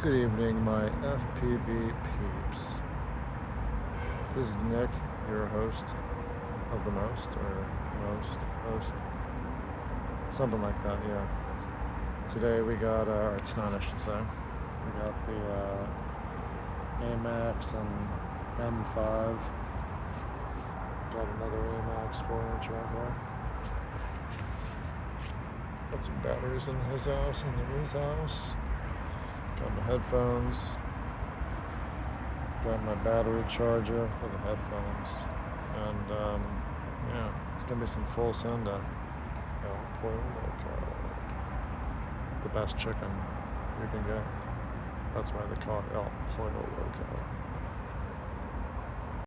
Good evening, my FPV peeps. This is Nick, your host of the most, or host, something like that, yeah. Today we got, it's not, I should say, we got the AMAX and M5. Got another AMAX 4-inch right there. Got some batteries in his house and in his house. Got my headphones. Got my battery charger for the headphones. And yeah, it's gonna be some full send up. El Pollo Loco. The best chicken you can get. That's why they call it El Pollo Loco.